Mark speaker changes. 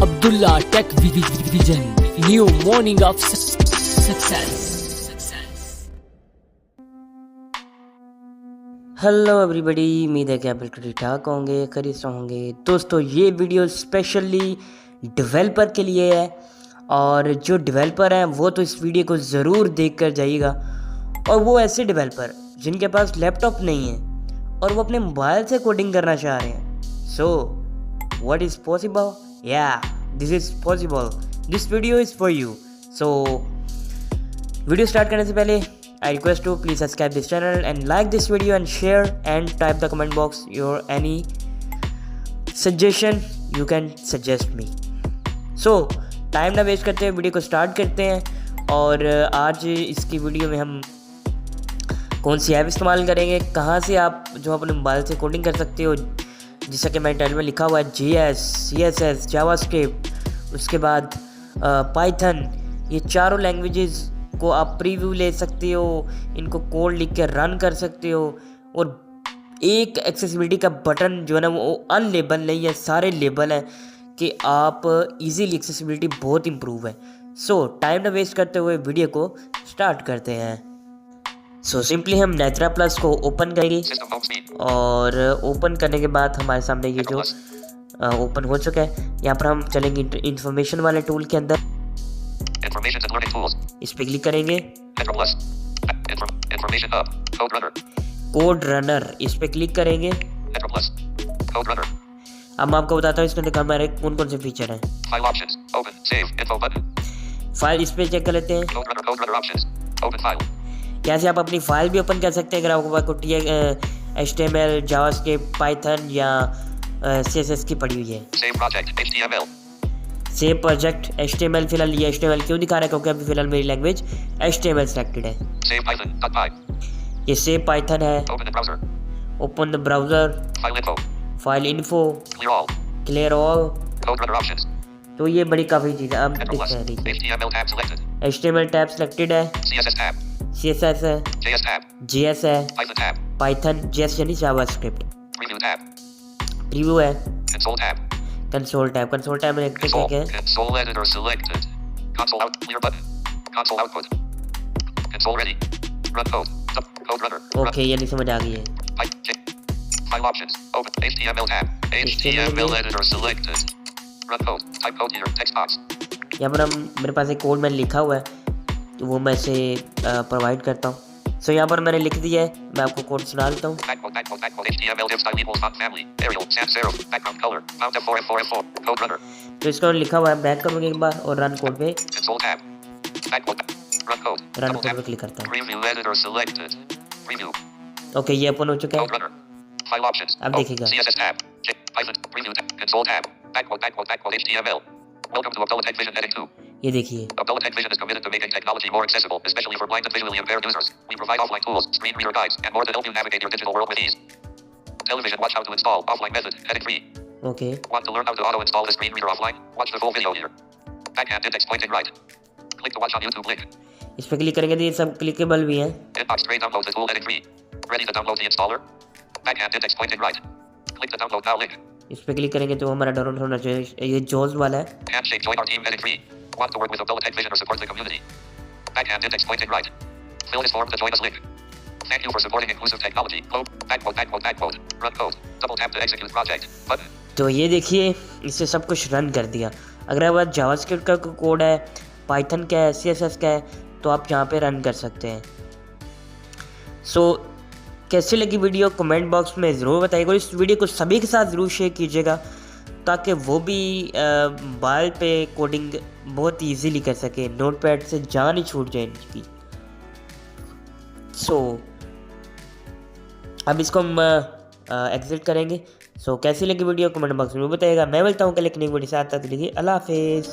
Speaker 1: Abdullah Tech Vision, new morning of success.
Speaker 2: Hello everybody, उम्मीद है कि आप बिल्कुल ठीक ठाक होंगे, खैरियत से होंगे। दोस्तों, ये वीडियो स्पेशली डेवलपर के लिए है और जो डेवलपर हैं वो तो इस वीडियो को ज़रूर देख कर जाइएगा। और वो ऐसे डेवलपर जिनके पास लैपटॉप नहीं है और वो अपने मोबाइल से कोडिंग करना चाह रहे हैं। So what is possible? या this is possible, this video is for you. So video start करने से पहले I request you please subscribe this channel and like this video and share and type the comment box your any suggestion you can suggest me. So time ना waste करते हैं, video को start करते हैं। और आज इसकी वीडियो में हम कौन सी ऐप इस्तेमाल करेंगे, कहाँ से आप जो अपने मोबाइल से कोडिंग कर सकते हो, जैसा कि मेरे टाइटल में लिखा हुआ है JS, CSS, जावास्क्रिप्ट, उसके बाद पाइथन, ये चारों लैंग्वेजेस को आप प्रीव्यू ले सकते हो, इनको कोड लिख के रन कर सकते हो। और एक एक्सेसिबिलिटी का बटन जो है ना वो अनलेबल नहीं है, सारे लेबल हैं कि आप इजीली एक्सेसिबिलिटी बहुत इम्प्रूव है। सो टाइम ना वेस्ट करते हुए वीडियो को स्टार्ट करते हैं। सो सिंपली हम नेत्रा प्लस को ओपन करेंगे और ओपन करने के बाद हमारे सामने ये जो ओपन हो चुका है, यहाँ पर हम चलेंगे इंफॉर्मेशन वाले टूल के अंदर, इस पे क्लिक करेंगे। कोड रनर, इस पे क्लिक करेंगे। अब मैं आपको बताता हूँ इसके अंदर हमारे कौन कौन से फीचर हैं। फाइल, इस पे चेक कर लेते हैं। कैसे आप अपनी फाइल भी ओपन कर सकते हैं अगर आपको HTML, जावास्क्रिप्ट, पाइथन या CSS की पड़ी हुई है। सेव प्रोजेक्ट HTML, फिलहाल ये HTML क्यों दिखा रहा है क्योंकि अभी फिलहाल मेरी लैंग्वेज HTML सेलेक्टेड है। ये सेव पाइथन है। Open the browser, file info, clear all. तो ये बड़ी काफ़ी चीज़ है। अब देखते हैं, HTML टैब सेलेक्टेड है, CSS है, JS है, पाइथन JS यानी जावास्क्रिप्ट, प्रीव्यू है, कंसोल टैब में देखते हैं क्या है।
Speaker 3: Console editor selected. Console out, clear button. Console output. Console ready. Run code. Code runner.
Speaker 2: Okay, ये नहीं समझ आ गई है।
Speaker 3: File options. Open HTML tab. HTML editor selected. Run code. Type code here. Text box.
Speaker 2: यहाँ पर मेरे पास एक code मैंने लिखा हुआ है तो वो मैं इसे प्रोवाइड करता हूँ। सो यहाँ पर मैंने लिख दिया है, मैं आपको कोड सुना देता हूँ।
Speaker 3: HTML div style equals font family. Arial sans serif. Background color. Font F4 F4 F4. Code runner.
Speaker 2: तो इसका लिखा हुआ है, बैक करूँगा एक बार और रन कोड पे,
Speaker 3: Console tab. Backcode. Run code.
Speaker 2: Run code पे क्लिक करता हूँ।
Speaker 3: Preview editor selected. Preview.
Speaker 2: Okay, ये ओपन हो चुका
Speaker 3: Code
Speaker 2: है।
Speaker 3: runner. File options.
Speaker 2: अब देखिएगा।
Speaker 3: CSS tab. Python. Preview tab. Console tab. Backcode HTML. Welcome to Abdullah Tech Vision Heading 2.
Speaker 2: ये देखिए,
Speaker 3: Abdullah Tech Vision is committed to making technology more accessible, especially for blind and visually impaired users. We provide offline tools, screen reader guides, and more to help you navigate your digital world with ease. Television, watch how to install offline method. Heading 3.
Speaker 2: Okay,
Speaker 3: Want to learn how to auto-install the screen reader offline? Watch the full video here. Backhand index pointing right. Click to watch on YouTube link.
Speaker 2: इस पे click करेंगे तो ये सब clickable भी हैं।
Speaker 3: Inbox tray download the tool. Heading 3. Ready to download the installer? Backhand index pointing right. Click the download now link.
Speaker 2: इस पे क्लिक करेंगे तो हमारा डाउनलोड होना चाहिए। ये JAWS वाला है।
Speaker 3: Handshake join our team. Heading 3. Want to work with Abdullah Tech Vision or support the community? Backhand index pointing right. Fill this form to join us link. Thank you for supporting inclusive technology. Backquote. Run code. Double tap to execute project. Button.
Speaker 2: तो ये देखिए, इससे सब कुछ run कर दिया। अगर आप जावास्क्रिप्ट का कोड है, पाइथन का है, CSS का है, तो आप यहाँ पे रन कर सकते हैं। सो कैसी लगी वीडियो कमेंट बॉक्स में ज़रूर बताइएगा। इस वीडियो को सभी के साथ ज़रूर शेयर कीजिएगा ताकि वो भी मोबाइल पे कोडिंग बहुत इजीली कर सके, नोटपैड से जान ही छूट जाए इनकी। सो अब इसको हम एग्जिट करेंगे। सो कैसी लगी वीडियो कमेंट बॉक्स में बताइएगा। मैं मिलता हूँ कल एक नई वीडियो के साथ, तब तक के लिए अल्लाह हाफिज़।